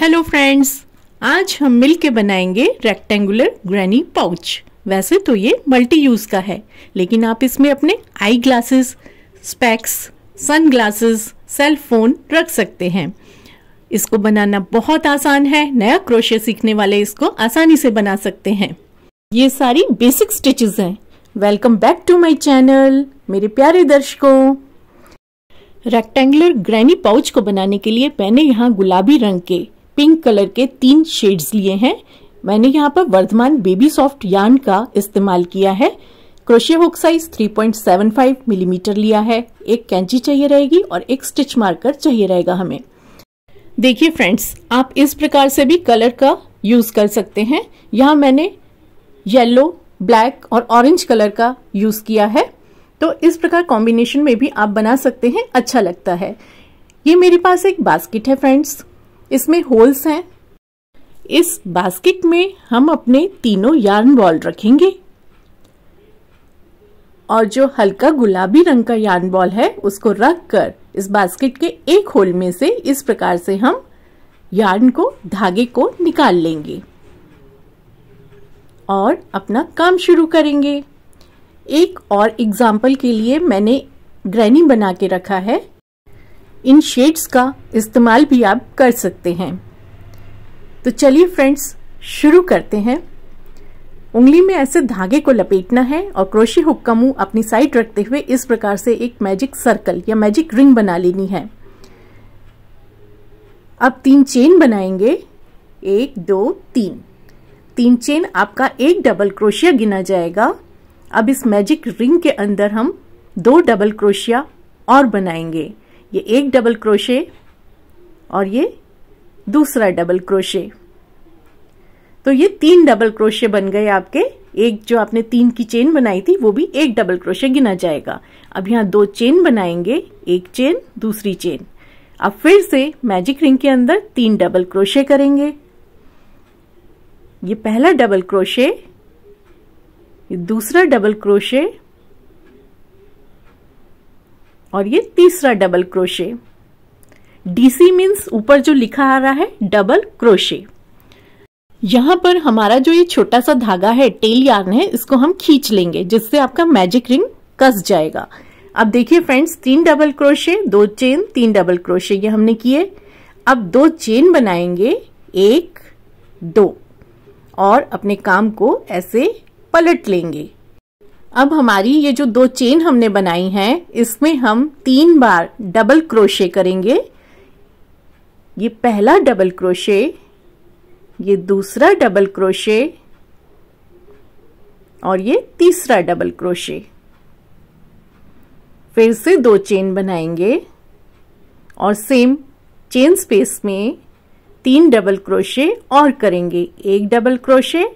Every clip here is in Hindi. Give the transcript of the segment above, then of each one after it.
हेलो फ्रेंड्स, आज हम मिलके बनाएंगे रेक्टेंगुलर ग्रैनी पाउच। वैसे तो ये मल्टी यूज का है, लेकिन आप इसमें अपने eyeglasses, specs, sunglasses, cell phone रख सकते हैं। इसको बनाना बहुत आसान है। नया क्रोशे सीखने वाले इसको आसानी से बना सकते हैं। ये सारी बेसिक स्टिचेस हैं। Welcome back to my channel मेरे प्यारे दर्शकों। रेक्टेंगुलर ग्रैनी पाउच को बनाने के लिए मैंने यहाँ गुलाबी रंग के, पिंक कलर के 3 शेड्स लिए हैं। मैंने यहाँ पर वर्धमान बेबी सॉफ्ट यार्न का इस्तेमाल किया है। क्रोशे हुक साइज 3.75 मिलीमीटर लिया है। एक कैंची चाहिए रहेगी और एक स्टिच मार्कर चाहिए रहेगा हमें। देखिए फ्रेंड्स, आप इस प्रकार से भी कलर का यूज कर सकते हैं। यहाँ मैंने येलो, ब्लैक और ऑरेंज कलर का यूज किया है। तो इस प्रकार कॉम्बिनेशन में भी आप बना सकते हैं, अच्छा लगता है। ये मेरे पास एक बास्केट है फ्रेंड्स, इसमें होल्स हैं। इस बास्केट में हम अपने तीनों यार्न बॉल रखेंगे और जो हल्का गुलाबी रंग का यार्न बॉल है उसको रखकर इस बास्केट के एक होल में से इस प्रकार से हम यार्न को, धागे को निकाल लेंगे और अपना काम शुरू करेंगे। एक और एग्जाम्पल के लिए मैंने ग्रैनी बना के रखा है। इन शेड्स का इस्तेमाल भी आप कर सकते हैं। तो चलिए फ्रेंड्स, शुरू करते हैं। उंगली में ऐसे धागे को लपेटना है और क्रोशे हुक का मुंह अपनी साइड रखते हुए इस प्रकार से एक मैजिक सर्कल या मैजिक रिंग बना लेनी है। अब 3 चेन बनाएंगे। 1 2 3। 3 चेन आपका एक डबल क्रोशिया गिना जाएगा। अब इस मैजिक रिंग के अंदर हम 2 डबल क्रोशिया और बनाएंगे। ये एक डबल क्रोशे और ये दूसरा डबल क्रोशे। तो ये 3 डबल क्रोशे बन गए आपके। एक जो आपने 3 की चेन बनाई थी वो भी एक डबल क्रोशे गिना जाएगा। अब यहाँ 2 चेन बनाएंगे, एक चेन, दूसरी चेन। अब फिर से मैजिक रिंग के अंदर 3 डबल क्रोशे करेंगे। ये पहला डबल क्रोशे, ये दूसरा डबल क्रोशे और ये तीसरा डबल क्रोशे। डीसी मीन्स ऊपर जो लिखा आ रहा है डबल क्रोशे। यहां पर हमारा जो ये छोटा सा धागा है, टेल यार्न है, इसको हम खींच लेंगे जिससे आपका मैजिक रिंग कस जाएगा। अब देखिए friends, 3 double crochet, 2 chain, 3 double crochet ये हमने किए। अब 2 चेन बनाएंगे, 1 2 और अपने काम को ऐसे पलट लेंगे। अब हमारी ये जो 2 चेन हमने बनाई हैं, इसमें हम 3 बार डबल क्रोशे करेंगे। ये पहला डबल क्रोशे, ये दूसरा डबल क्रोशे और ये तीसरा डबल क्रोशे। फिर से 2 चेन बनाएंगे और सेम चेन स्पेस में 3 डबल क्रोशे और करेंगे। एक डबल क्रोशे,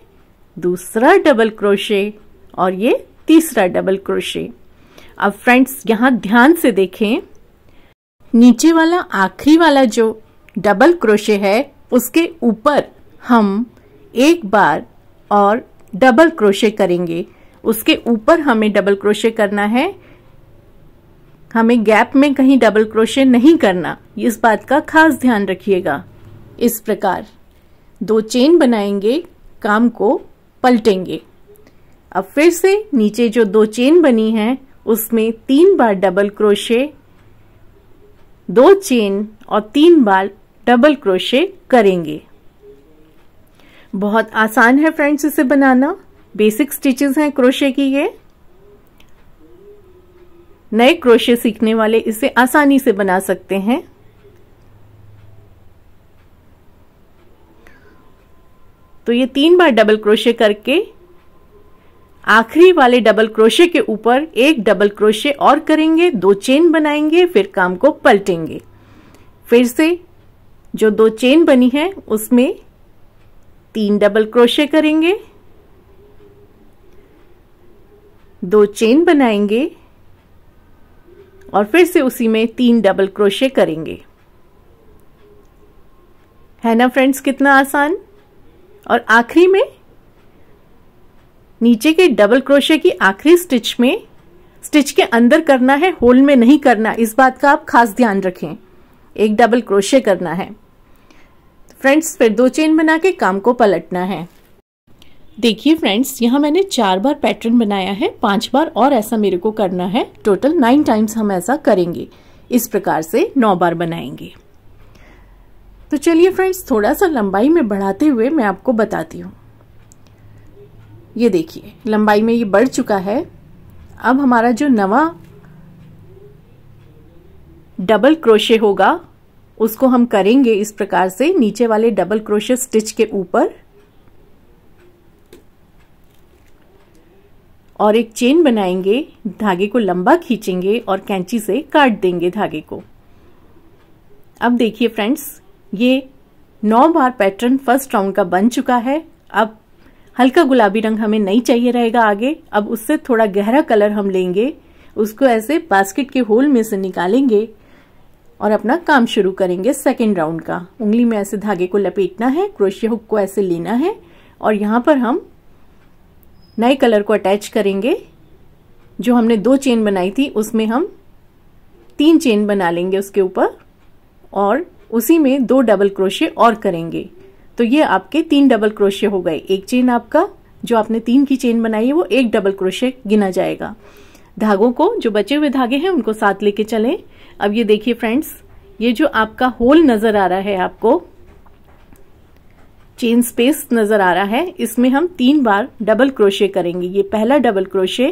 दूसरा डबल क्रोशे और ये तीसरा डबल क्रोशे। अब फ्रेंड्स यहाँ ध्यान से देखें, नीचे वाला आखिरी वाला जो डबल क्रोशे है उसके ऊपर हम एक बार और डबल क्रोशे करेंगे। उसके ऊपर हमें डबल क्रोशे करना है, हमें गैप में कहीं डबल क्रोशे नहीं करना। इस बात का खास ध्यान रखिएगा। इस प्रकार 2 चेन बनाएंगे, काम को पलटेंगे। अब फिर से नीचे जो 2 चेन बनी है उसमें 3 बार डबल क्रोशे, 2 चेन और 3 बार डबल क्रोशे करेंगे। बहुत आसान है फ्रेंड्स इसे बनाना। बेसिक स्टिचेस हैं क्रोशे की। ये नए क्रोशे सीखने वाले इसे आसानी से बना सकते हैं। तो ये 3 बार डबल क्रोशे करके आखिरी वाले डबल क्रोशे के ऊपर एक डबल क्रोशे और करेंगे, 2 चेन बनाएंगे, फिर काम को पलटेंगे। फिर से जो 2 चेन बनी है उसमें 3 डबल क्रोशे करेंगे, 2 चेन बनाएंगे और फिर से उसी में 3 डबल क्रोशे करेंगे। है ना फ्रेंड्स, कितना आसान। और आखिरी में नीचे के डबल क्रोशे की आखिरी स्टिच में, स्टिच के अंदर करना है, होल में नहीं करना। इस बात का आप खास ध्यान रखें। एक डबल क्रोशे करना है। फ्रेंड्स फिर 2 चेन बना के काम को पलटना है। देखिए फ्रेंड्स, यहाँ मैंने 4 बार पैटर्न बनाया है, 5 बार और ऐसा मेरे को करना है। टोटल 9 टाइम्स हम ऐसा करेंगे। इस प्रकार से 9 बार बनाएंगे। तो चलिए फ्रेंड्स, थोड़ा सा लंबाई में बढ़ाते हुए मैं आपको बताती हूँ। ये देखिए लंबाई में ये बढ़ चुका है। अब हमारा जो नवा डबल क्रोशे होगा उसको हम करेंगे इस प्रकार से, नीचे वाले डबल क्रोशे स्टिच के ऊपर, और एक चेन बनाएंगे, धागे को लंबा खींचेंगे और कैंची से काट देंगे धागे को। अब देखिए फ्रेंड्स, ये 9 बार पैटर्न फर्स्ट राउंड का बन चुका है। अब हल्का गुलाबी रंग हमें नहीं चाहिए रहेगा आगे। अब उससे थोड़ा गहरा कलर हम लेंगे, उसको ऐसे बास्केट के होल में से निकालेंगे और अपना काम शुरू करेंगे सेकेंड राउंड का। उंगली में ऐसे धागे को लपेटना है, क्रोशिया हुक को ऐसे लेना है और यहाँ पर हम नए कलर को अटैच करेंगे। जो हमने 2 चेन बनाई थी उसमें हम 3 चेन बना लेंगे उसके ऊपर, और उसी में 2 डबल क्रोशे और करेंगे। तो ये आपके 3 डबल क्रोशे हो गए। एक चेन आपका जो आपने 3 की चेन बनाई है वो 1 डबल क्रोशे गिना जाएगा। धागों को, जो बचे हुए धागे हैं उनको साथ लेके चलें। अब ये देखिए फ्रेंड्स, ये जो आपका होल नजर आ रहा है, आपको चेन स्पेस नजर आ रहा है, इसमें हम 3 बार डबल क्रोशे करेंगे। ये पहला डबल क्रोशे,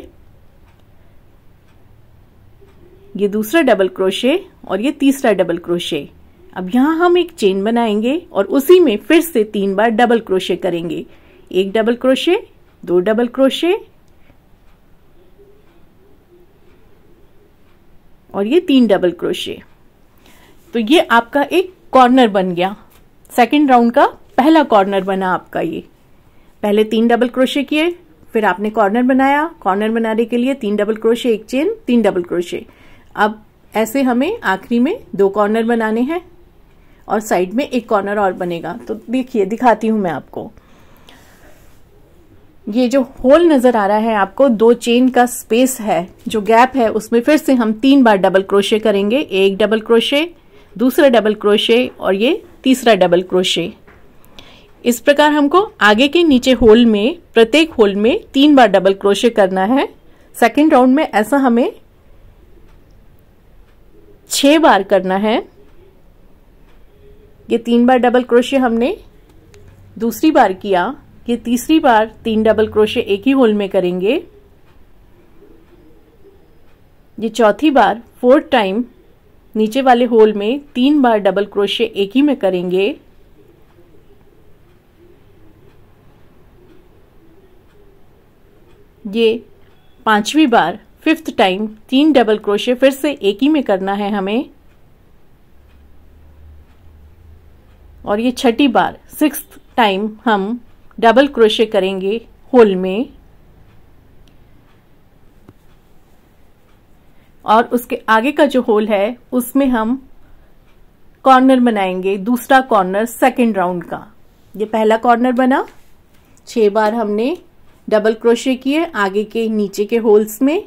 ये दूसरा डबल क्रोशे और ये तीसरा डबल क्रोशे। अब यहां हम एक चेन बनाएंगे और उसी में फिर से 3 बार डबल क्रोशे करेंगे। 1 डबल क्रोशे, 2 डबल क्रोशे और ये 3 डबल क्रोशे। तो ये आपका एक कॉर्नर बन गया। सेकेंड राउंड का पहला कॉर्नर बना आपका। ये पहले 3 डबल क्रोशे किए, फिर आपने कॉर्नर बनाया। कॉर्नर बनाने के लिए 3 डबल क्रोशे, एक चेन, 3 डबल क्रोशे। अब ऐसे हमें आखिरी में 2 कॉर्नर बनाने हैं और साइड में एक कॉर्नर और बनेगा। तो देखिए, दिखाती हूं मैं आपको। ये जो होल नजर आ रहा है आपको, 2 चेन का स्पेस है, जो गैप है, उसमें फिर से हम 3 बार डबल क्रोशे करेंगे। 1 डबल क्रोशे, दूसरा डबल क्रोशे और ये तीसरा डबल क्रोशे। इस प्रकार हमको आगे के नीचे होल में, प्रत्येक होल में 3 बार डबल क्रोशे करना है। सेकेंड राउंड में ऐसा हमें 6 बार करना है। ये 3 बार डबल क्रोशे हमने दूसरी बार किया, ये तीसरी बार 3 डबल क्रोशे एक ही होल में करेंगे। ये चौथी बार, 4th टाइम नीचे वाले होल में 3 बार डबल क्रोशे एक ही में करेंगे। ये 5वीं बार, 5th टाइम 3 डबल क्रोशे फिर से एक ही में करना है हमें। और ये 6ठी बार, 6th टाइम हम डबल क्रोशे करेंगे होल में। और उसके आगे का जो होल है उसमें हम कॉर्नर बनाएंगे, दूसरा कॉर्नर सेकेंड राउंड का। ये पहला कॉर्नर बना, 6 बार हमने डबल क्रोशे किए आगे के नीचे के होल्स में।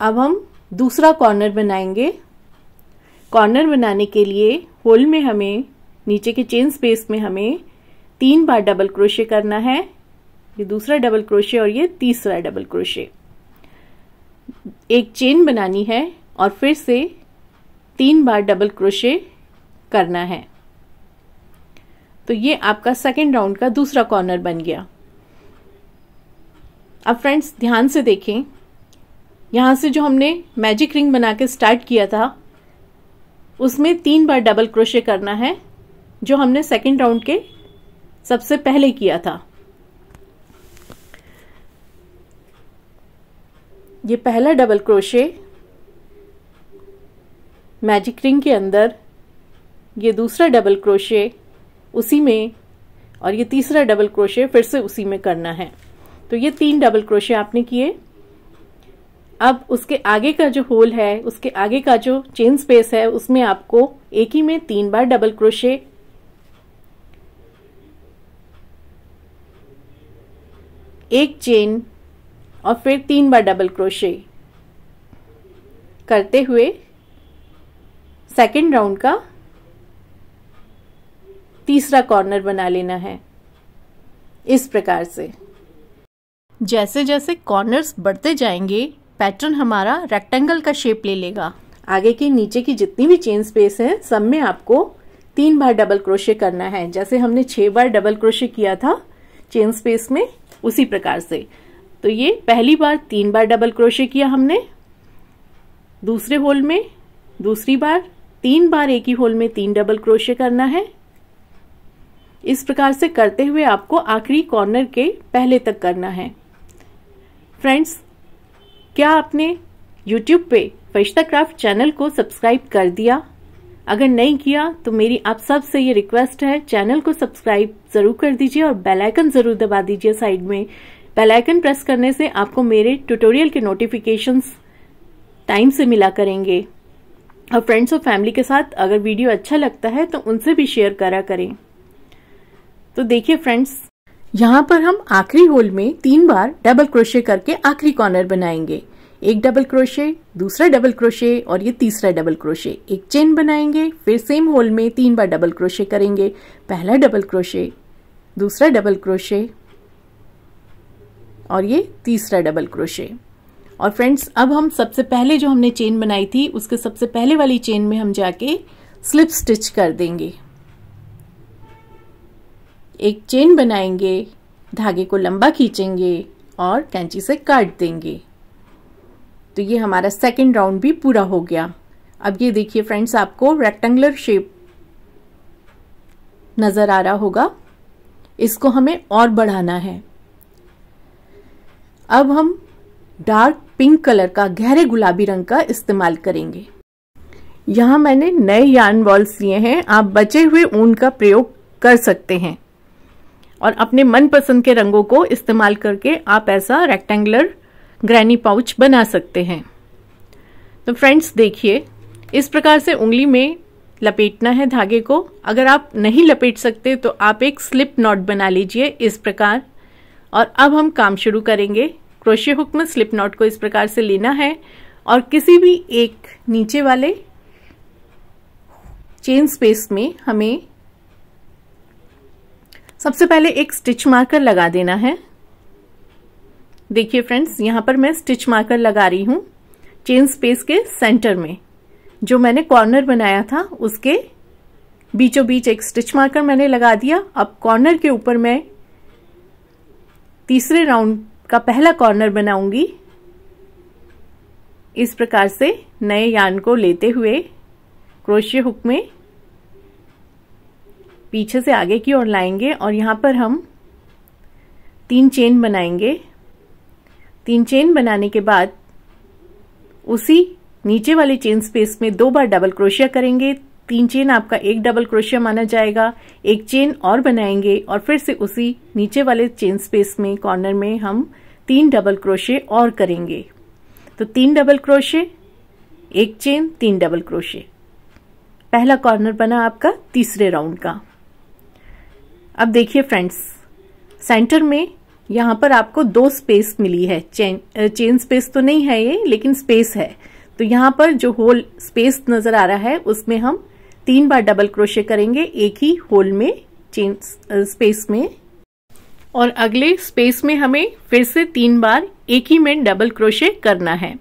अब हम दूसरा कॉर्नर बनाएंगे। कॉर्नर बनाने के लिए होल में हमें, नीचे के चेन स्पेस में हमें 3 बार डबल क्रोशे करना है। ये दूसरा डबल क्रोशे और ये तीसरा डबल क्रोशे। एक चेन बनानी है और फिर से 3 बार डबल क्रोशे करना है। तो ये आपका सेकेंड राउंड का दूसरा कॉर्नर बन गया। अब फ्रेंड्स ध्यान से देखें, यहां से जो हमने मैजिक रिंग बना के स्टार्ट किया था उसमें 3 बार डबल क्रोशे करना है, जो हमने सेकेंड राउंड के सबसे पहले किया था। ये पहला डबल क्रोशे मैजिक रिंग के अंदर, ये दूसरा डबल क्रोशे उसी में, और ये तीसरा डबल क्रोशे फिर से उसी में करना है। तो ये 3 डबल क्रोशे आपने किए। अब उसके आगे का जो होल है, उसके आगे का जो चेन स्पेस है, उसमें आपको एक ही में 3 बार डबल क्रोशे, एक चेन और फिर 3 बार डबल क्रोशे करते हुए सेकेंड राउंड का तीसरा कॉर्नर बना लेना है इस प्रकार से। जैसे जैसे कॉर्नर्स बढ़ते जाएंगे पैटर्न हमारा रेक्टेंगल का शेप ले लेगा। आगे की नीचे की जितनी भी चेन स्पेस है सब में आपको 3 बार डबल क्रोशे करना है, जैसे हमने 6 बार डबल क्रोशे किया था चेन स्पेस में उसी प्रकार से। तो ये पहली बार 3 बार डबल क्रोशे किया हमने दूसरे होल में, दूसरी बार 3 बार एक ही होल में 3 डबल क्रोशे करना है। इस प्रकार से करते हुए आपको आखिरी कॉर्नर के पहले तक करना है। फ्रेंड्स, क्या आपने YouTube पे फरिश्ता क्राफ्ट चैनल को सब्सक्राइब कर दिया? अगर नहीं किया तो मेरी आप सब से ये रिक्वेस्ट है, चैनल को सब्सक्राइब जरूर कर दीजिए और बेल आइकन जरूर दबा दीजिए साइड में। बेल आइकन प्रेस करने से आपको मेरे ट्यूटोरियल के नोटिफिकेशंस टाइम से मिला करेंगे। और फ्रेंड्स और फैमिली के साथ अगर वीडियो अच्छा लगता है तो उनसे भी शेयर करा करें। तो देखिए फ्रेंड्स, यहाँ पर हम आखिरी होल में 3 बार डबल क्रोशे करके आखिरी कॉर्नर बनाएंगे। एक डबल क्रोशे, दूसरा डबल क्रोशे और ये तीसरा डबल क्रोशे। एक चेन बनाएंगे, फिर सेम होल में 3 बार डबल क्रोशे करेंगे। पहला डबल क्रोशे, दूसरा डबल क्रोशे और ये तीसरा डबल क्रोशे। और फ्रेंड्स, अब हम सबसे पहले जो हमने चेन बनाई थी उसके सबसे पहले वाली चेन में हम जाके स्लिप स्टिच कर देंगे। एक चेन बनाएंगे, धागे को लंबा खींचेंगे और कैंची से काट देंगे। तो ये हमारा सेकंड राउंड भी पूरा हो गया। अब ये देखिए फ्रेंड्स, आपको रेक्टेंगुलर शेप नजर आ रहा होगा, इसको हमें और बढ़ाना है। अब हम डार्क पिंक कलर का, गहरे गुलाबी रंग का इस्तेमाल करेंगे। यहाँ मैंने नए यार्न बॉल्स लिए हैं, आप बचे हुए ऊन का प्रयोग कर सकते हैं और अपने मनपसंद के रंगों को इस्तेमाल करके आप ऐसा रेक्टेंगुलर ग्रैनी पाउच बना सकते हैं। तो फ्रेंड्स देखिए, इस प्रकार से उंगली में लपेटना है धागे को। अगर आप नहीं लपेट सकते तो आप एक स्लिप नॉट बना लीजिए इस प्रकार। और अब हम काम शुरू करेंगे। क्रोशे हुक में स्लिप नॉट को इस प्रकार से लेना है और किसी भी एक नीचे वाले चेन स्पेस में हमें सबसे पहले एक स्टिच मार्कर लगा देना है। देखिए फ्रेंड्स, यहाँ पर मैं स्टिच मार्कर लगा रही हूँ चेन स्पेस के सेंटर में। जो मैंने कॉर्नर बनाया था उसके बीचों बीच एक स्टिच मार्कर मैंने लगा दिया। अब कॉर्नर के ऊपर मैं तीसरे राउंड का पहला कॉर्नर बनाऊंगी। इस प्रकार से नए यार्न को लेते हुए क्रोशे हुक में पीछे से आगे की ओर लाएंगे और यहाँ पर हम 3 चेन बनाएंगे। 3 चेन बनाने के बाद उसी नीचे वाले चेन स्पेस में 2 बार डबल क्रोशिया करेंगे। 3 चेन आपका एक डबल क्रोशिया माना जाएगा। एक चेन और बनाएंगे और फिर से उसी नीचे वाले चेन स्पेस में कॉर्नर में हम 3 डबल क्रोशे और करेंगे। तो 3 डबल क्रोशे, एक चेन, 3 डबल क्रोशे। पहला कॉर्नर बना आपका तीसरे राउंड का। अब देखिए फ्रेंड्स, सेंटर में यहाँ पर आपको 2 स्पेस मिली है। चेन स्पेस तो नहीं है ये, लेकिन स्पेस है। तो यहाँ पर जो होल स्पेस नजर आ रहा है उसमें हम 3 बार डबल क्रोशे करेंगे एक ही होल में, चेन स्पेस में। और अगले स्पेस में हमें फिर से 3 बार एक ही में डबल क्रोशे करना है।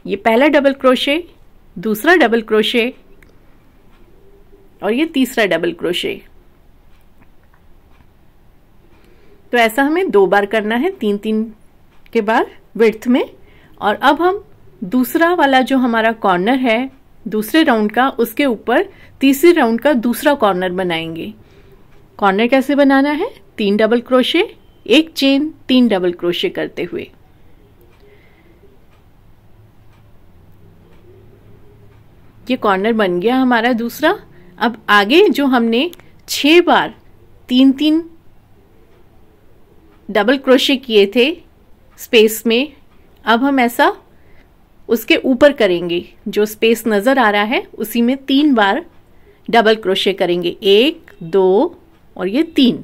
ये पहला डबल क्रोशे, दूसरा डबल क्रोशे और ये तीसरा डबल क्रोशे। तो ऐसा हमें 2 बार करना है, 3-3 के बाद विड्थ में। और अब हम दूसरा वाला जो हमारा कॉर्नर है दूसरे राउंड का, उसके ऊपर तीसरे राउंड का दूसरा कॉर्नर बनाएंगे। कॉर्नर कैसे बनाना है? 3 डबल क्रोशे, एक चेन, 3 डबल क्रोशे करते हुए। ये कॉर्नर बन गया हमारा दूसरा। अब आगे जो हमने 6 बार 3-3 डबल क्रोशे किए थे स्पेस में, अब हम ऐसा उसके ऊपर करेंगे। जो स्पेस नजर आ रहा है उसी में 3 बार डबल क्रोशे करेंगे, 1, 2 और ये 3।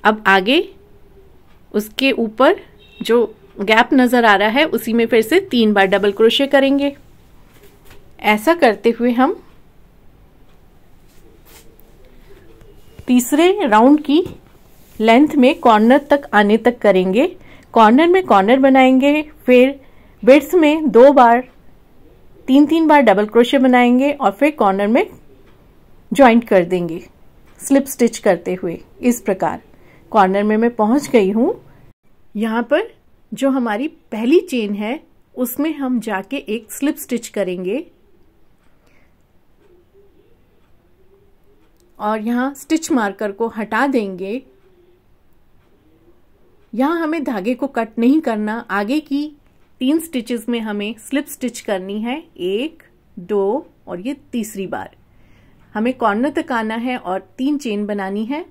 अब आगे उसके ऊपर जो गैप नजर आ रहा है उसी में फिर से 3 बार डबल क्रोशे करेंगे। ऐसा करते हुए हम तीसरे राउंड की लेंथ में कॉर्नर तक आने तक करेंगे। कॉर्नर में कॉर्नर बनाएंगे, फिर विड्थ में 2 बार 3 बार डबल क्रोशे बनाएंगे और फिर कॉर्नर में जॉइंट कर देंगे स्लिप स्टिच करते हुए। इस प्रकार कॉर्नर में मैं पहुंच गई हूं। यहाँ पर जो हमारी पहली चेन है उसमें हम जाके एक स्लिप स्टिच करेंगे और यहाँ स्टिच मार्कर को हटा देंगे। यहाँ हमें धागे को कट नहीं करना, आगे की 3 स्टिचेस में हमें स्लिप स्टिच करनी है, 1 2 और ये तीसरी बार हमें कॉर्नर तक आना है और 3 चेन बनानी है।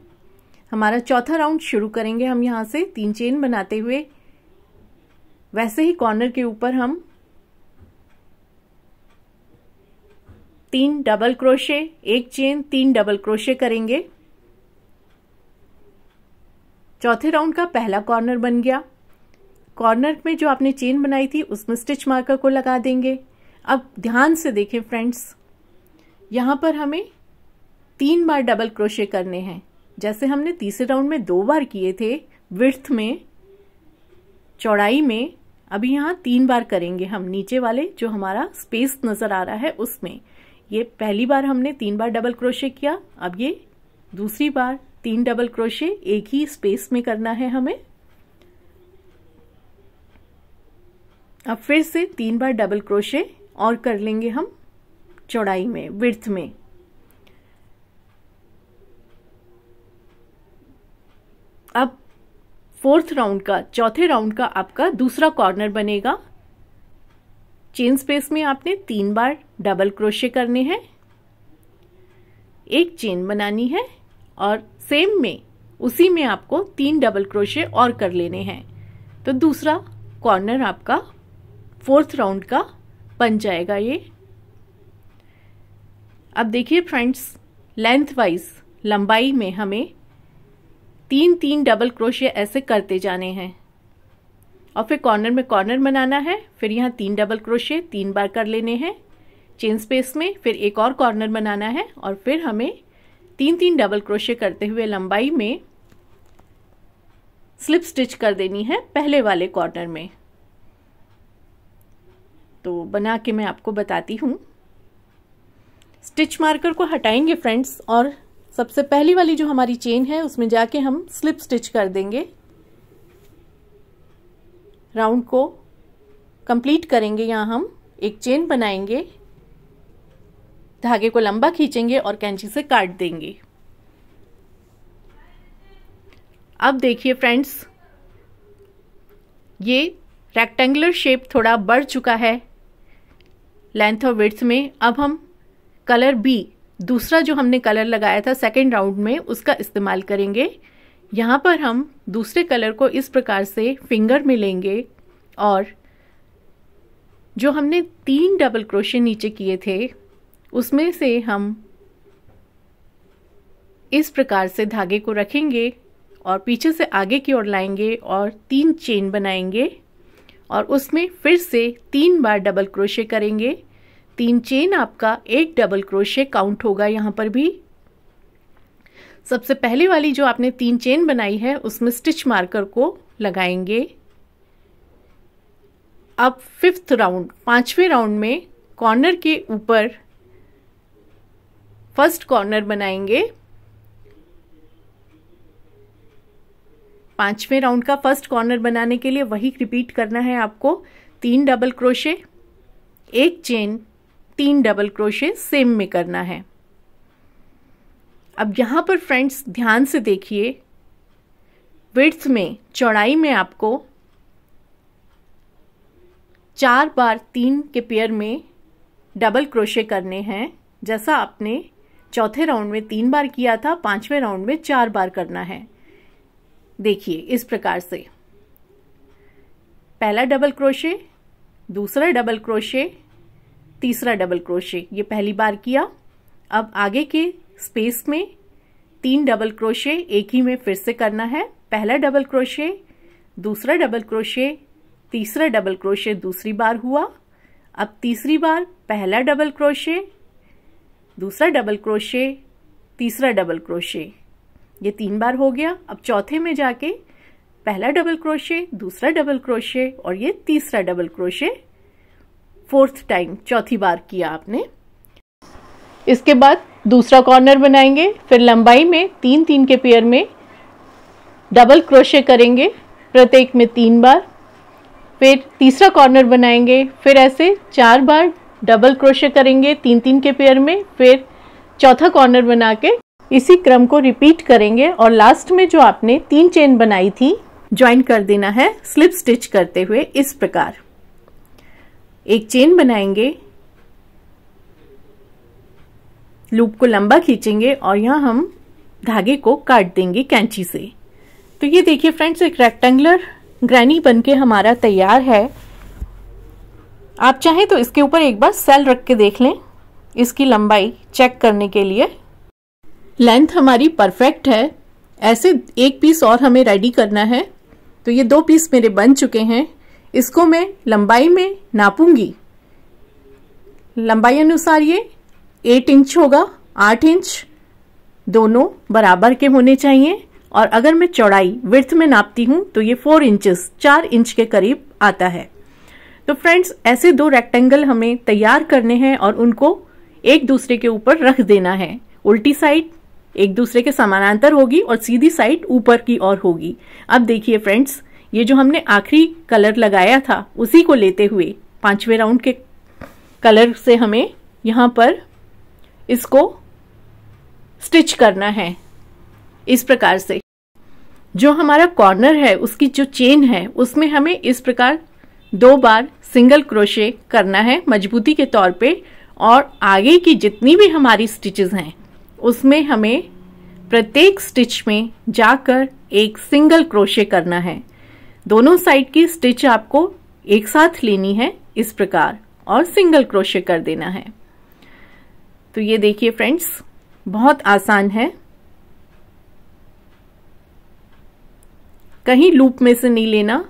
हमारा चौथा राउंड शुरू करेंगे हम यहाँ से 3 चेन बनाते हुए। वैसे ही कॉर्नर के ऊपर हम 3 double crochet, 1 chain, 3 double crochet करेंगे। चौथे राउंड का पहला कॉर्नर बन गया। कॉर्नर में जो आपने चेन बनाई थी उसमें स्टिच मार्कर को लगा देंगे। अब ध्यान से देखें फ्रेंड्स, यहाँ पर हमें 3 बार डबल क्रोशे करने हैं, जैसे हमने तीसरे राउंड में 2 बार किए थे विड्थ में, चौड़ाई में। अभी यहाँ 3 बार करेंगे हम, नीचे वाले जो हमारा स्पेस नजर आ रहा है उसमें। ये पहली बार हमने 3 बार डबल क्रोशे किया, अब ये दूसरी बार 3 डबल क्रोशे एक ही स्पेस में करना है हमें। अब फिर से 3 बार डबल क्रोशे और कर लेंगे हम चौड़ाई में, विड्थ में। अब फोर्थ राउंड का, चौथे राउंड का आपका दूसरा कॉर्नर बनेगा। चेन स्पेस में आपने 3 बार डबल क्रोशे करने हैं, 1 चेन बनानी है और सेम में उसी में आपको 3 डबल क्रोशे और कर लेने हैं। तो दूसरा कॉर्नर आपका फोर्थ राउंड का बन जाएगा ये। अब देखिए फ्रेंड्स, लेंथ वाइज लंबाई में हमें 3 डबल क्रोशे ऐसे करते जाने हैं और फिर कॉर्नर में कॉर्नर बनाना है। फिर यहाँ 3 डबल क्रोशे 3 बार कर लेने हैं चेन स्पेस में, फिर एक और कॉर्नर बनाना है और फिर हमें 3 डबल क्रोशे करते हुए लंबाई में स्लिप स्टिच कर देनी है पहले वाले कॉर्नर में। तो बना के मैं आपको बताती हूँ। स्टिच मार्कर को हटाएंगे फ्रेंड्स और सबसे पहली वाली जो हमारी चेन है उसमें जाके हम स्लिप स्टिच कर देंगे। राउंड को कंप्लीट करेंगे। यहाँ हम एक चेन बनाएंगे, धागे को लंबा खींचेंगे और कैंची से काट देंगे। अब देखिए फ्रेंड्स, ये रेक्टेंगुलर शेप थोड़ा बढ़ चुका है लेंथ और विड्थ में। अब हम कलर बी, दूसरा जो हमने कलर लगाया था सेकेंड राउंड में, उसका इस्तेमाल करेंगे। यहाँ पर हम दूसरे कलर को इस प्रकार से फिंगर में लेंगे और जो हमने 3 डबल क्रोशे नीचे किए थे उसमें से हम इस प्रकार से धागे को रखेंगे और पीछे से आगे की ओर लाएंगे और 3 चेन बनाएंगे और उसमें फिर से 3 बार डबल क्रोशे करेंगे। 3 चेन आपका 1 डबल क्रोशे काउंट होगा यहाँ पर भी। सबसे पहले वाली जो आपने 3 चेन बनाई है उसमें स्टिच मार्कर को लगाएंगे। अब फिफ्थ राउंड, 5वें राउंड में कॉर्नर के ऊपर फर्स्ट कॉर्नर बनाएंगे। 5वें राउंड का फर्स्ट कॉर्नर बनाने के लिए वही रिपीट करना है आपको। 3 double crochet, 1 chain, 3 double crochet same में करना है। अब यहां पर फ्रेंड्स ध्यान से देखिए, विड्थ में, चौड़ाई में आपको 4 बार 3 के पेयर में डबल क्रोशे करने हैं। जैसा आपने चौथे राउंड में 3 बार किया था, 5वें राउंड में 4 बार करना है। देखिए इस प्रकार से, पहला डबल क्रोशे, दूसरा डबल क्रोशे, तीसरा डबल क्रोशे, ये पहली बार किया। अब आगे के स्पेस में 3 डबल क्रोशे एक ही में फिर से करना है। पहला डबल क्रोशे, दूसरा डबल क्रोशे, तीसरा डबल क्रोशे दूसरी बार हुआ। अब तीसरी बार पहला डबल क्रोशे, दूसरा डबल क्रोशे, तीसरा डबल क्रोशे, ये 3 बार हो गया। अब चौथे में जाके पहला डबल क्रोशे, दूसरा डबल क्रोशे और ये तीसरा डबल क्रोशे 4th टाइम, चौथी बार किया आपने। इसके बाद दूसरा कॉर्नर बनाएंगे, फिर लंबाई में 3-3 के पेयर में डबल क्रोशे करेंगे, प्रत्येक में 3 बार। फिर तीसरा कॉर्नर बनाएंगे, फिर ऐसे 4 बार डबल क्रोशे करेंगे 3-3 के पेयर में, फिर चौथा कॉर्नर बना के इसी क्रम को रिपीट करेंगे और लास्ट में जो आपने 3 चेन बनाई थी ज्वाइन कर देना है स्लिप स्टिच करते हुए। इस प्रकार एक चेन बनाएंगे, लूप को लंबा खींचेंगे और यहाँ हम धागे को काट देंगे कैंची से। तो ये देखिए फ्रेंड्स, एक रेक्टेंगुलर ग्रैनी बनके हमारा तैयार है। आप चाहें तो इसके ऊपर एक बार सेल रख के देख लें, इसकी लंबाई चेक करने के लिए। लेंथ हमारी परफेक्ट है। ऐसे एक पीस और हमें रेडी करना है। तो ये 2 पीस मेरे बन चुके हैं। इसको मैं लंबाई में नापूंगी। लंबाई अनुसार ये 8 इंच होगा, 8 इंच दोनों बराबर के होने चाहिए। और अगर मैं चौड़ाई विड्थ में नापती हूं तो ये 4 इंचेस, 4 इंच के करीब आता है। तो फ्रेंड्स, ऐसे 2 रेक्टेंगल हमें तैयार करने हैं और उनको एक दूसरे के ऊपर रख देना है। उल्टी साइड एक दूसरे के समानांतर होगी और सीधी साइड ऊपर की ओर होगी। अब देखिए फ्रेंड्स, ये जो हमने आखिरी कलर लगाया था उसी को लेते हुए 5वें राउंड के कलर से हमें यहां पर इसको स्टिच करना है। इस प्रकार से जो हमारा कॉर्नर है उसकी जो चेन है उसमें हमें इस प्रकार 2 बार सिंगल क्रोशे करना है मजबूती के तौर पे। और आगे की जितनी भी हमारी स्टिचेस हैं उसमें हमें प्रत्येक स्टिच में जाकर एक सिंगल क्रोशे करना है। दोनों साइड की स्टिच आपको एक साथ लेनी है इस प्रकार और सिंगल क्रोशे कर देना है। तो ये देखिए फ्रेंड्स, बहुत आसान है। कहीं लूप में से नहीं लेना,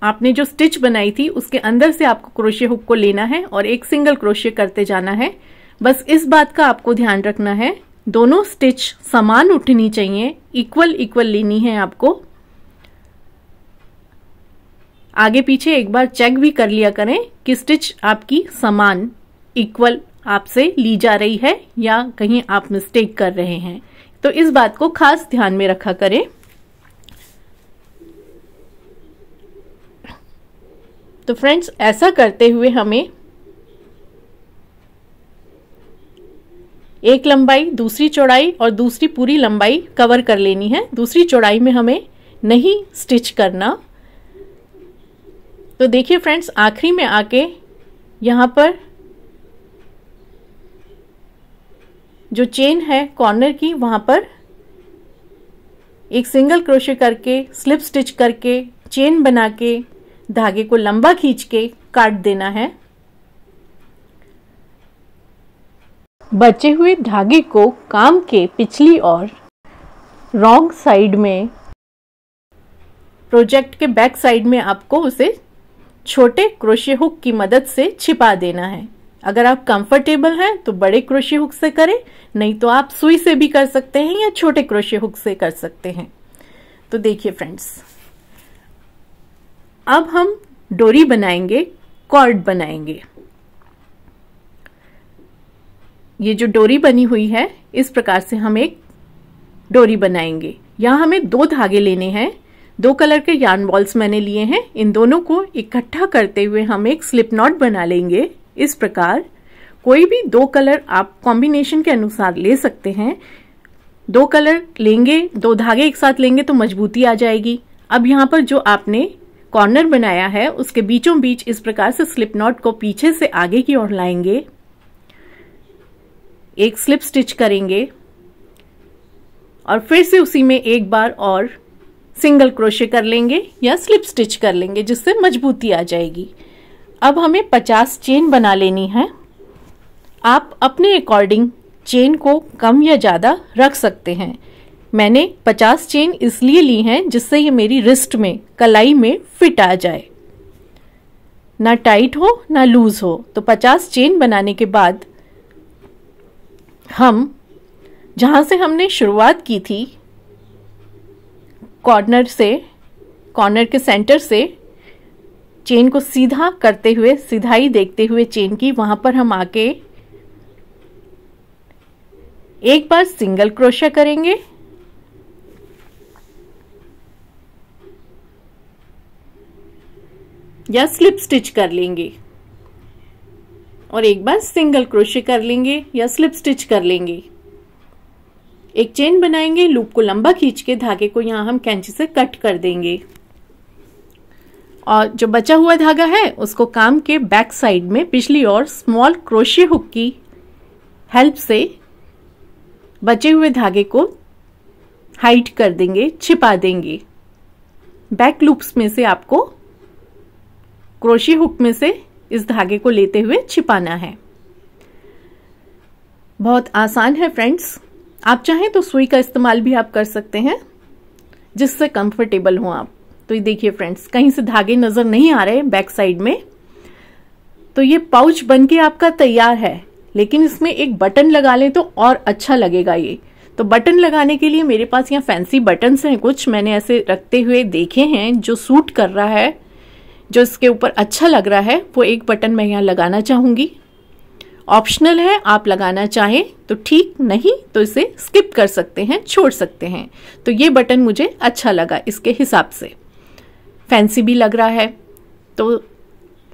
आपने जो स्टिच बनाई थी उसके अंदर से आपको क्रोशे हुक को लेना है और एक सिंगल क्रोशे करते जाना है। बस इस बात का आपको ध्यान रखना है, दोनों स्टिच समान उठनी चाहिए, इक्वल लेनी है आपको। आगे पीछे एक बार चेक भी कर लिया करें कि स्टिच आपकी समान इक्वल आपसे ली जा रही है या कहीं आप मिस्टेक कर रहे हैं। तो इस बात को खास ध्यान में रखा करें। तो फ्रेंड्स, ऐसा करते हुए हमें एक लंबाई, दूसरी चौड़ाई और दूसरी पूरी लंबाई कवर कर लेनी है। दूसरी चौड़ाई में हमें नहीं स्टिच करना। तो देखिए फ्रेंड्स, आखिरी में आके यहां पर जो चेन है कॉर्नर की, वहां पर एक सिंगल क्रोशे करके स्लिप स्टिच करके चेन बना के धागे को लंबा खींच के काट देना है। बचे हुए धागे को काम के पिछली और रॉन्ग साइड में, प्रोजेक्ट के बैक साइड में आपको उसे छोटे क्रोशे हुक की मदद से छिपा देना है। अगर आप कंफर्टेबल हैं तो बड़े क्रोशे हुक से करें, नहीं तो आप सुई से भी कर सकते हैं या छोटे क्रोशे हुक से कर सकते हैं। तो देखिए फ्रेंड्स, अब हम डोरी बनाएंगे, कॉर्ड बनाएंगे। ये जो डोरी बनी हुई है इस प्रकार से हम एक डोरी बनाएंगे। यहां हमें 2 धागे लेने हैं। 2 कलर के यार्न बॉल्स मैंने लिए हैं। इन दोनों को इकट्ठा करते हुए हम एक स्लिप नॉट बना लेंगे। इस प्रकार कोई भी 2 कलर आप कॉम्बिनेशन के अनुसार ले सकते हैं। 2 कलर लेंगे, 2 धागे एक साथ लेंगे तो मजबूती आ जाएगी। अब यहाँ पर जो आपने कॉर्नर बनाया है उसके बीचों बीच इस प्रकार से स्लिप नॉट को पीछे से आगे की ओर लाएंगे, एक स्लिप स्टिच करेंगे और फिर से उसी में एक बार और सिंगल क्रोशे कर लेंगे या स्लिप स्टिच कर लेंगे, जिससे मजबूती आ जाएगी। अब हमें 50 चेन बना लेनी है। आप अपने अकॉर्डिंग चेन को कम या ज़्यादा रख सकते हैं। मैंने 50 चेन इसलिए ली हैं जिससे ये मेरी रिस्ट में, कलाई में फिट आ जाए, ना टाइट हो ना लूज हो। तो 50 चेन बनाने के बाद हम जहाँ से हमने शुरुआत की थी कॉर्नर के सेंटर से चेन को सीधा करते हुए, सीधाई देखते हुए चेन की, वहां पर हम आके एक बार सिंगल क्रोशे करेंगे या स्लिप स्टिच कर लेंगे और एक बार सिंगल क्रोशे कर लेंगे या स्लिप स्टिच कर लेंगे। एक चेन बनाएंगे, लूप को लंबा खींच के धागे को यहां हम कैंची से कट कर देंगे और जो बचा हुआ धागा है उसको काम के बैक साइड में पिछली ओर स्मॉल क्रोशे हुक की हेल्प से बचे हुए धागे को हाइड कर देंगे, छिपा देंगे। बैक लूप्स में से आपको क्रोशे हुक में से इस धागे को लेते हुए छिपाना है। बहुत आसान है फ्रेंड्स। आप चाहें तो सुई का इस्तेमाल भी आप कर सकते हैं, जिससे कंफर्टेबल हो आप। तो ये देखिए फ्रेंड्स, कहीं से धागे नजर नहीं आ रहे बैक साइड में। तो ये पाउच बनके आपका तैयार है, लेकिन इसमें एक बटन लगा लें तो और अच्छा लगेगा ये। तो बटन लगाने के लिए मेरे पास यहाँ फैंसी बटन्स हैं, कुछ मैंने ऐसे रखते हुए देखे हैं जो सूट कर रहा है, जो इसके ऊपर अच्छा लग रहा है, वो एक बटन मैं यहाँ लगाना चाहूंगी। ऑप्शनल है, आप लगाना चाहें तो ठीक, नहीं तो इसे स्किप कर सकते हैं, छोड़ सकते हैं। तो ये बटन मुझे अच्छा लगा, इसके हिसाब से फैंसी भी लग रहा है। तो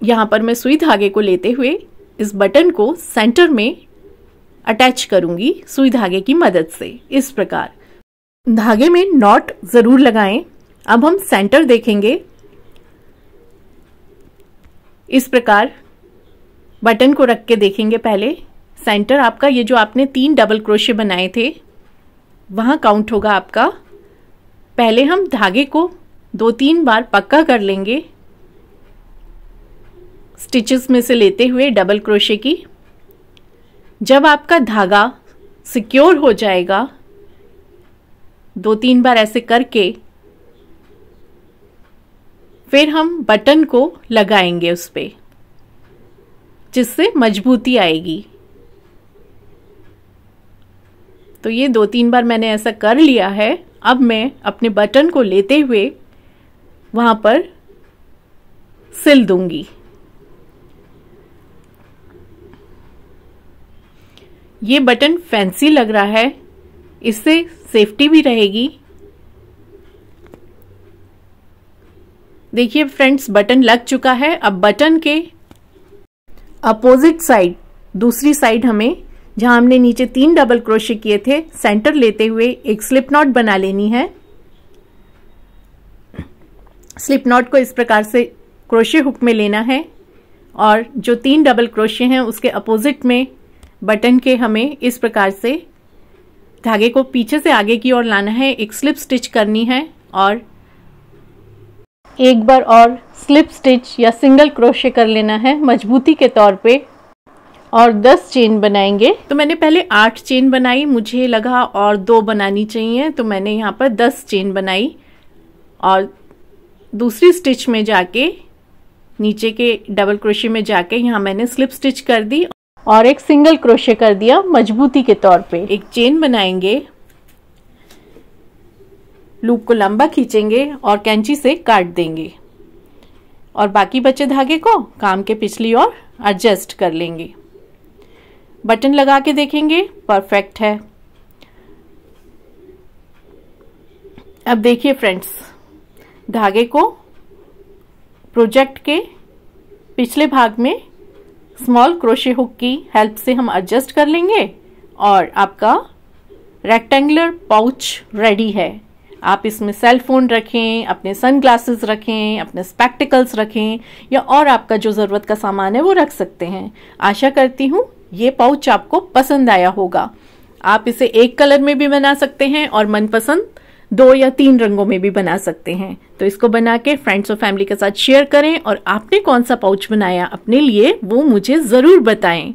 यहाँ पर मैं सुई धागे को लेते हुए इस बटन को सेंटर में अटैच करूंगी सुई धागे की मदद से। इस प्रकार धागे में नॉट जरूर लगाएं। अब हम सेंटर देखेंगे। इस प्रकार बटन को रख के देखेंगे। पहले सेंटर आपका, ये जो आपने 3 डबल क्रोशे बनाए थे वहां काउंट होगा आपका। पहले हम धागे को 2-3 बार पक्का कर लेंगे स्टिचेस में से लेते हुए डबल क्रोशे की। जब आपका धागा सिक्योर हो जाएगा, 2-3 बार ऐसे करके फिर हम बटन को लगाएंगे उस पे, जिससे मजबूती आएगी। तो ये 2-3 बार मैंने ऐसा कर लिया है। अब मैं अपने बटन को लेते हुए वहां पर सिल दूंगी। ये बटन फैंसी लग रहा है, इससे सेफ्टी भी रहेगी। देखिए फ्रेंड्स, बटन लग चुका है। अब बटन के अपोजिट साइड, दूसरी साइड हमें, जहां हमने नीचे 3 डबल क्रोशे किए थे, सेंटर लेते हुए एक स्लिप नॉट बना लेनी है। स्लिप नॉट को इस प्रकार से क्रोशे हुक में लेना है और जो 3 डबल क्रोशे हैं उसके अपोजिट में बटन के हमें इस प्रकार से धागे को पीछे से आगे की ओर लाना है, एक स्लिप स्टिच करनी है और एक बार और स्लिप स्टिच या सिंगल क्रोशे कर लेना है मजबूती के तौर पे और 10 चेन बनाएंगे। तो मैंने पहले 8 चेन बनाई, मुझे लगा और 2 बनानी चाहिए, तो मैंने यहाँ पर 10 चेन बनाई और दूसरी स्टिच में जाके नीचे के डबल क्रोशे में जाके यहाँ मैंने स्लिप स्टिच कर दी और एक सिंगल क्रोशे कर दिया मजबूती के तौर पे। एक चेन बनाएंगे, लूप को लंबा खींचेंगे और कैंची से काट देंगे और बाकी बचे धागे को काम के पिछली ओर एडजस्ट कर लेंगे। बटन लगा के देखेंगे, परफेक्ट है। अब देखिए फ्रेंड्स, धागे को प्रोजेक्ट के पिछले भाग में स्मॉल क्रोशे हुक की हेल्प से हम एडजस्ट कर लेंगे और आपका रेक्टेंगुलर पाउच रेडी है। आप इसमें सेल फोन रखें, अपने सन ग्लासेस रखें, अपने स्पेक्टिकल्स रखें या और आपका जो ज़रूरत का सामान है वो रख सकते हैं। आशा करती हूँ ये पाउच आपको पसंद आया होगा। आप इसे एक कलर में भी बना सकते हैं और मनपसंद 2 या 3 रंगों में भी बना सकते हैं। तो इसको बना के फ्रेंड्स और फैमिली के साथ शेयर करें और आपने कौन सा पाउच बनाया अपने लिए वो मुझे ज़रूर बताएं।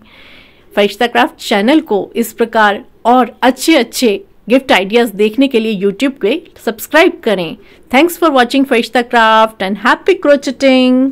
फरिश्ता क्राफ्ट चैनल को इस प्रकार और अच्छे गिफ्ट आइडियाज देखने के लिए यूट्यूब पे सब्सक्राइब करें। Thanks for watching Firishta craft and happy क्रोचेटिंग।